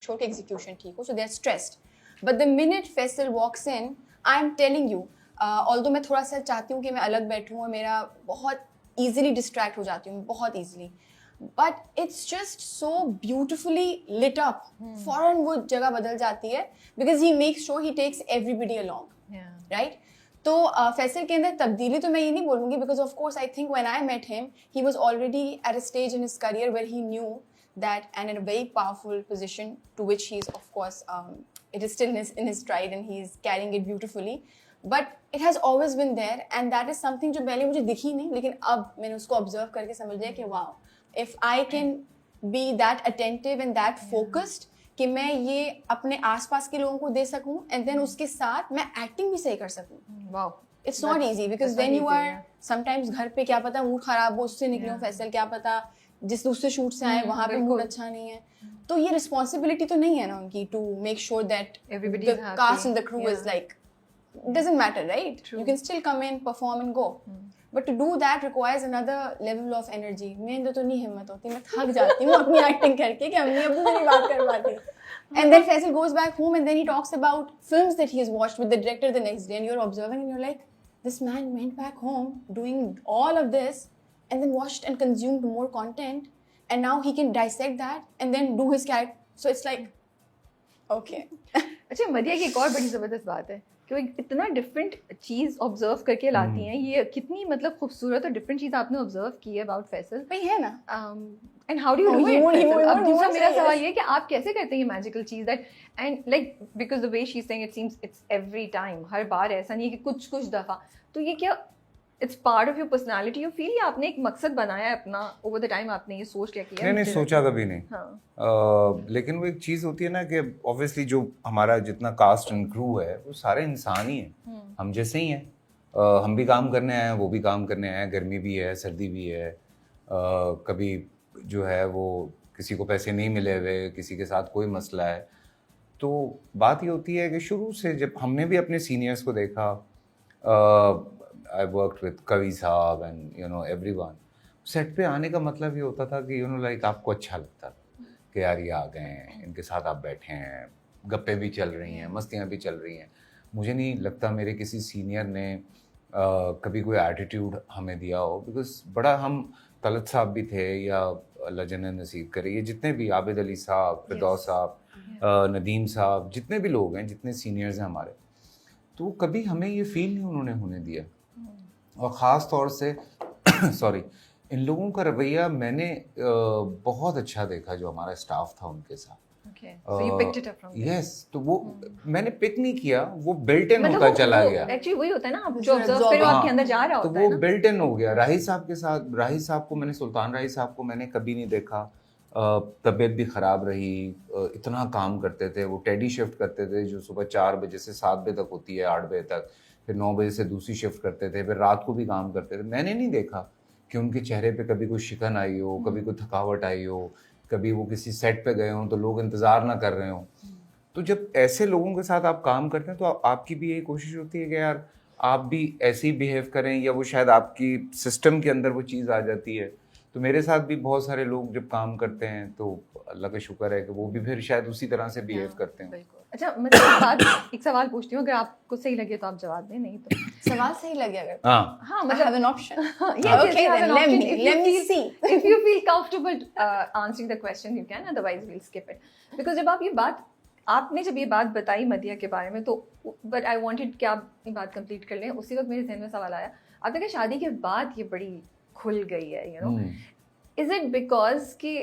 Show की execution ठीक हो, so they are stressed. But the minute Faisal walks in, I am telling you, although मैं थोड़ा सा चाहती हूँ कि मैं अलग बैठूँ और मेरा बहुत ईजिली डिस्ट्रैक्ट हो जाती हूँ, बहुत easily, but it's just so beautifully lit up. फौरन वो जगह बदल जाती है because he makes sure he takes everybody along, right? तो फैसल के अंदर तब्दीली तो मैं ये नहीं बोलूँगी, because of course I think when I met him he was already at a stage in his career where he knew that and in a very powerful position to which he is of course it is still in his stride and he is carrying it beautifully, but it has always been there and that is something जो पहले मुझे दिखी नहीं, लेकिन अब मैंने उसको observe करके समझ लिया कि wow, if I can be that attentive and that focused कि मैं ये अपने आसपास के लोगों को दे सकूं and then उसके साथ मैं acting भी सही कर सकूं. Wow. It's not easy because then you are sometimes घर पे क्या पता मूड खराब हो, उससे निकलो फैसल, क्या पता जिस दूसरे शूट से आए वहाँ पे मूड अच्छा नहीं है, तो ये रिस्पॉन्सिबिलिटी तो नहीं है ना उनकी to make sure that the cast and the crew is like, doesn't matter, right? You can still come in, perform and go. But to do that requires another level of energy. मेरे तो नहीं हिम्मत होती, मैं थक जाती हूँ अपनी एक्टिंग करके कि अम्मी अब्बू मेरी बात कर पाते. And then Faisal goes back home and then he talks about films that he has watched with the director the next day and you're observing and you're like, this man went back home doing all of this and then watched and consumed more content and now he can dissect that and then do his character. So it's like, okay. अच्छा, मदिया की एक और बड़ी ज़बरदस्त बात है कि वो इतना डिफरेंट चीज़ ऑब्जर्व करके लाती हैं. ये कितनी मतलब खूबसूरत और डिफरेंट चीज़ आपने ऑब्जर्व की है अबाउट फैसल. भाई है ना. And how do you do it? अब दूसरा मेरा सवाल ये है कि आप कैसे करते हैं ये मैजिकल चीज़ that and like because the way she is saying it seems it's every time, हर बार ऐसा नहीं है कि कुछ कुछ दफ़ा. तो ये क्या it's part of your personality, you feel, या आपने एक मकसद बनाया है अपना ओवर द टाइम, आपने ये सोच लिया किया? नहीं, सोचा कभी नहीं. हाँ. लेकिन वो एक चीज़ होती है ना कि ऑब्वियसली जो हमारा जितना कास्ट एंड क्रू है वो सारे इंसान ही हैं, हम जैसे ही हैं. हम भी काम करने आए हैं, वो भी काम करने आए हैं, गर्मी भी है, सर्दी भी है. कभी जो है वो किसी को पैसे नहीं मिले हुए, किसी के साथ कोई मसला है. तो बात ये होती है कि शुरू से जब हमने भी अपने सीनियर्स को देखा, I worked with कवि साहब and you know everyone. Set पे आने का मतलब ये होता था कि लाइक आपको अच्छा लगता कि यार ये आ गए हैं, इनके साथ आप बैठे हैं, गप्पे भी चल रही हैं, मस्तियाँ भी चल रही हैं. मुझे नहीं लगता मेरे किसी सीनियर ने कभी कोई एटीट्यूड हमें दिया हो, बिकॉज बड़ा हम तलत साहब भी थे या अल्लाह जन्नत नसीब करे, ये जितने भी आबिद अली साहब, फिरदौस साहब, नदीम साहब, जितने भी लोग हैं, जितने सीनियर्स हैं हमारे, तो कभी हमें ये फील नहीं उन्होंने होने दिया. और ख़ास तौर से सॉरी, इन लोगों का रवैया मैंने बहुत अच्छा देखा जो हमारा स्टाफ था उनके साथ. Okay. So you picked it up from there. Yes, तो वो मैंने पिक नहीं किया, वो बिल्ट इन होता चला गया. एक्चुअली वही होता है ना, आप जो ऑब्जर्व कर रहे हो आपके अंदर जा रहा होता है ना, तो वो बिल्ट इन हो गया. राही साहब के साथ, राही साहब को मैंने, सुल्तान राही साहब को मैंने कभी नहीं देखा. तबीयत भी ख़राब रही, इतना काम करते थे वो, टेडी शिफ्ट करते थे जो सुबह 4 बजे से 7 बजे तक होती है, 8 बजे तक, फिर 9 बजे से दूसरी शिफ्ट करते थे, फिर रात को भी काम करते थे. मैंने नहीं देखा कि उनके चेहरे पे कभी कोई शिकन आई हो, कभी कोई थकावट आई हो, कभी वो किसी सेट पे गए हों तो लोग इंतज़ार ना कर रहे हों. तो जब ऐसे लोगों के साथ आप काम करते हैं तो आपकी भी यही कोशिश होती है कि यार आप भी ऐसे ही बिहेव करें, या वो शायद आपकी सिस्टम के अंदर वो चीज़ आ जाती है. तो मेरे साथ भी बहुत सारे लोग जब काम करते हैं तो अल्लाह का शुक्र है कि वो भी फिर शायद उसी तरह से बिहेव करते हैं. अच्छा, मतलब एक सवाल पूछती हूँ, अगर आपको सही लगे तो आप जवाब दें, नहीं तो सवाल सही लगे अगर हाँ मतलब have an option. Yes, Okay, you have then an option. let me see. If you feel comfortable answering the question, you can. Otherwise, we'll skip it. Because जब आप ये बात, आपने जब ये बात बताई मदिया के बारे में, तो but I wanted कि आप ये बात कंप्लीट कर लें. उसी वक्त मेरे जहन में सवाल आया, आपने कहा शादी के बाद ये बड़ी खुल गई है, you know. Is it because कि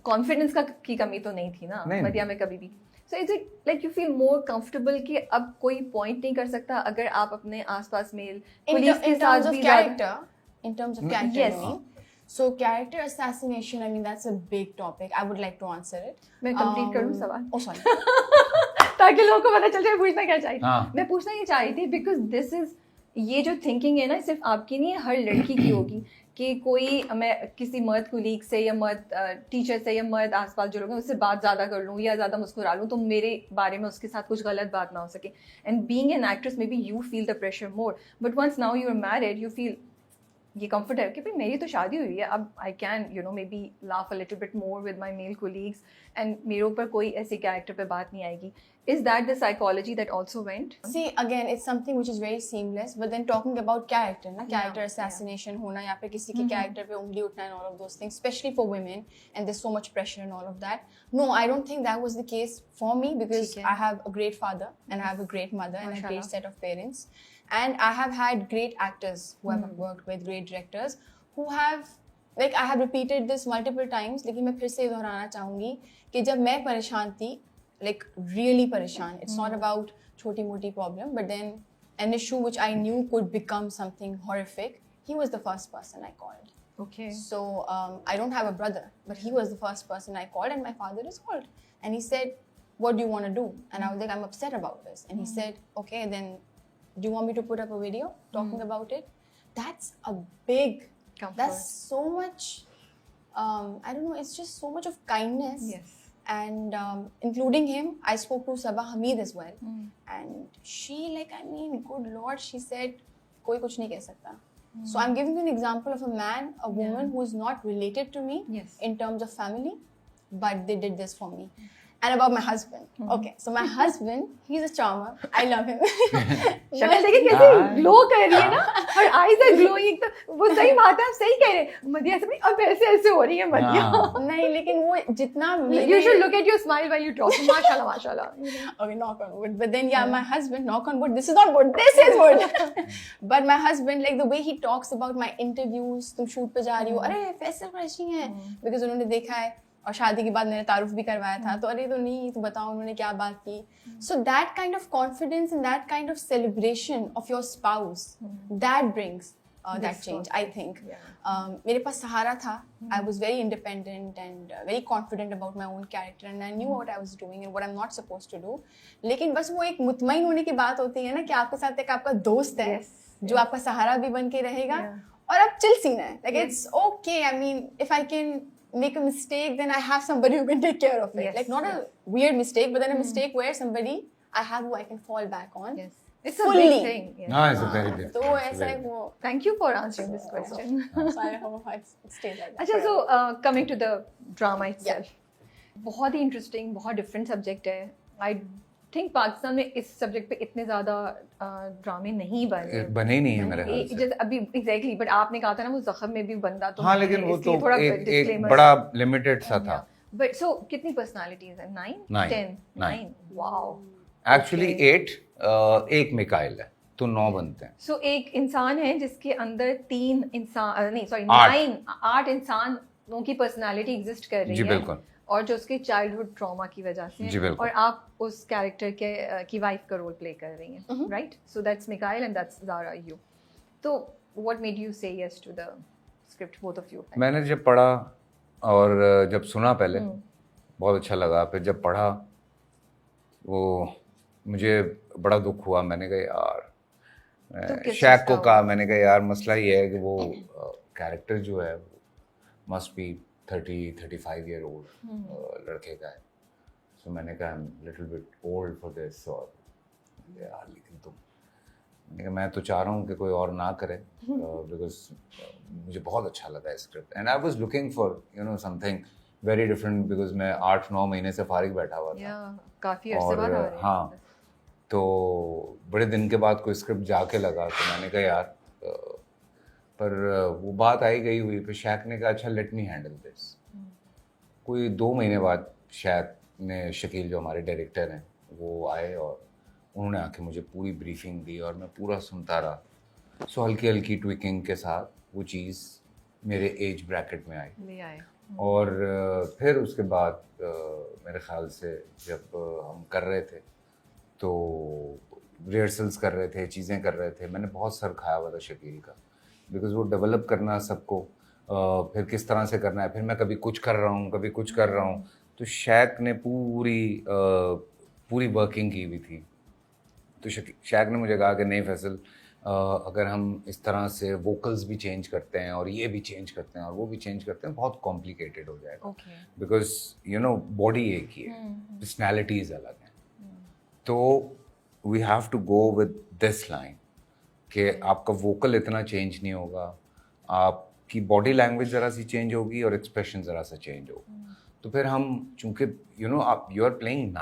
कॉन्फिडेंस की कमी तो नहीं थी ना मदिया में कभी भी? So is it like you feel more comfortable कि अब कोई पॉइंट नहीं कर सकता अगर आप अपने आसपास मेल पुलिस के साथ भी in terms of character, yes. you mean? So character assassination, I mean that's a big topic. I would like to answer it. मैं कंप्लीट करूँ सवाल? Oh sorry. ताकि लोगों को पता चल जाए पूछना क्या चाहिए. मैं पूछना ये चाह रही थी बिकॉज दिस इज, ये जो थिंकिंग है ना सिर्फ आपकी नहीं है, हर लड़की की होगी कि कोई, मैं किसी मर्द कुलीग से या मर्द टीचर से या मर्द आसपास जो लोग हैं उससे बात ज़्यादा कर लूँ या ज़्यादा मुस्कुरा लूँ तो मेरे बारे में उसके साथ कुछ गलत बात ना हो सके. And being an actress maybe you feel the pressure more, but once now you are married you feel ये कंफर्ट है कि भाई मेरी तो शादी हुई है, अब I can maybe laugh a little bit more with my male colleagues and मेरे ऊपर कोई ऐसी कैरेक्टर पे बात नहीं आएगी. Is that the psychology that also went? See, again, it's something which is very seamless, but then talking about character, na, character Yeah, assassination hona, या फिर किसी की character पे उंगली उठना and all of those things, especially for women, and there's so much pressure and all of that. No, I don't think that was the case for me because ठीक है. I have a great father and I have a great mother and a great Mashallah. set of parents, and I have had great actors who I've worked with, great directors who have like I have repeated this multiple times, लेकिन मैं फिर से दोहराना चाहूँगी कि जब मैं परेशान थी, like really parishan. It's not about choti moti problem, but then an issue which I knew could become something horrific. He was the first person I called. Okay. So I don't have a brother, but he was the first person I called, and my father is called, and he said, "What do you want to do?" And I was like, "I'm upset about this." And he said, "Okay, then do you want me to put up a video talking about it?" That's a big. Comfort. That's so much. I don't know. It's just so much of kindness. Yes. And including him, I spoke to Sabah Hamid as well, and she, like, I mean, good lord, she said, "Koi kuch nahi keh sakta." So I'm giving you an example of a man, a woman who is not related to me Yes. in terms of family, but they did this for me. And about my husband. Okay, so my husband, he's a charmer. I love him. शक्ल देखिए कैसे glow कर रही है ना, her eyes are glowing. तो वो सही बात है, आप सही कह रहे हैं. मदिया से अब ऐसे ऐसे हो रही है मदिया. नहीं, लेकिन वो जितना You should look at your smile while you talk. माशाल्लाह माशाल्लाह. Okay, knock on wood. But then, yeah, my husband, knock on wood. This is not wood. This is wood. But my husband, like the way he talks about my interviews, तुम shoot पे जा रही हो, अरे Faisal crushing है, because उन्होंने देखा है और शादी के बाद मैंने तारुफ भी करवाया था, तो अरे तो नहीं, तो बताओ उन्होंने क्या बात की. So that kind of confidence and that kind of celebration of your spouse, that brings that change, I think. मेरे पास सहारा था. I was very independent and very confident about my own character, and I knew what I was doing and what I'm not supposed to do. लेकिन बस वो एक मुतमईन होने की बात होती है ना कि आपके साथ एक आपका दोस्त है जो आपका सहारा भी बन के रहेगा और अब चिल सीना है. Like it's okay. I mean, if I can make a mistake, then I have somebody who can take care of it. Yes, Like not a weird mistake, but then a mistake where somebody I have who I can fall back on. Yes. It's a Fully. big thing. Yes. No, it's a very big. तो thing. It's ऐसा very है वो. Thank you for answering this question. So I hope it stays like that. अच्छा, so forever. coming to the drama itself, बहुत ही interesting, बहुत different subject है. I think Pakistan में इस सब्जेक्ट पे इतने ज़्यादा ड्रामे नहीं बने. बने ही नहीं है मेरे ख्याल से. जैसे अभी एग्जैक्टली, बट आपने कहा था ना वो जख्म में भी बंदा तो हाँ, है, लेकिन वो इसलिए तो थोड़ा एक disclaimers- बड़ा लिमिटेड सा था. बट सो कितनी पर्सनालिटीज हैं? 9 Nine. 10 Nine. 9 वाओ. एक्चुअली 8 एक मिकाइल है, तो 9 बनते हैं. सो एक इंसान है जिसके अंदर 3 इंसान नहीं सॉरी 8 इंसानों की पर्सनालिटी एग्जिस्ट कर रही जी है. बिल्कुल. और जो उसके चाइल्डहुड ट्रॉमा की वजह से जी, बिल्कुल. और आप उस कैरेक्टर की वाइफ का रोल प्ले कर रही हैं, right? So that's Mikail and that's Zara you. तो what made you say yes to the script, both of you? मैंने जब पढ़ा और जब सुना पहले बहुत अच्छा लगा, फिर जब पढ़ा वो मुझे बड़ा दुख हुआ. मैंने कहा यार, किस शैक चीज़ को का कहा, मैंने कहा यार मसला ये है कि वो कैरेक्टर जो है मस्ट बी 30-35 ईयर ओल्ड लड़के का है. सो मैंने कहा little bit old for this. और यार लेकिन तुम, मैंने कहा मैं तो चाह रहा हूँ कि कोई और ना करे, बिकॉज मुझे बहुत अच्छा लगा script and I was looking for something very different, because मैं 8-9 महीने से फारिग बैठा हुआ था. काफी अरसे बाद आ रहे हैं. हाँ, तो बड़े दिन के बाद कोई स्क्रिप्ट जाके लगा, तो मैंने कहा यार पर वो बात आई गई हुई. फिर शैक ने कहा अच्छा लेट मी हैंडल दिस. कोई 2 महीने बाद शैक ने, शकील जो हमारे डायरेक्टर हैं, वो आए और उन्होंने आके मुझे पूरी ब्रीफिंग दी और मैं पूरा सुनता रहा. सो हल्की हल्की ट्विकिंग के साथ वो चीज़ मेरे एज ब्रैकेट में आई. ले आए. और फिर उसके बाद मेरे ख्याल से जब हम कर रहे थे तो रिहर्सल्स कर रहे थे, चीज़ें कर रहे थे, मैंने बहुत सर खाया हुआ था शकील का, बिकॉज वो डेवलप करना सबको, फिर किस तरह से करना है, फिर मैं कभी कुछ कर रहा हूँ कभी कुछ कर रहा हूँ. तो शैक ने पूरी वर्किंग की हुई थी. तो शैक ने मुझे कहा कि नहीं फैसल, अगर हम इस तरह से वोकल्स भी चेंज करते हैं और ये भी चेंज करते हैं और वो भी चेंज करते हैं, बहुत कॉम्प्लिकेटेड हो जाएगा. बिकॉज बॉडी एक ही है, पर्सनैलिटीज अलग हैं. तो we have to go with this line कि आपका वोकल इतना चेंज नहीं होगा, आपकी बॉडी लैंग्वेज ज़रा सी चेंज होगी और एक्सप्रेशन ज़रा सा चेंज होगा। तो फिर हम चूंकि आप यू आर प्लेइंग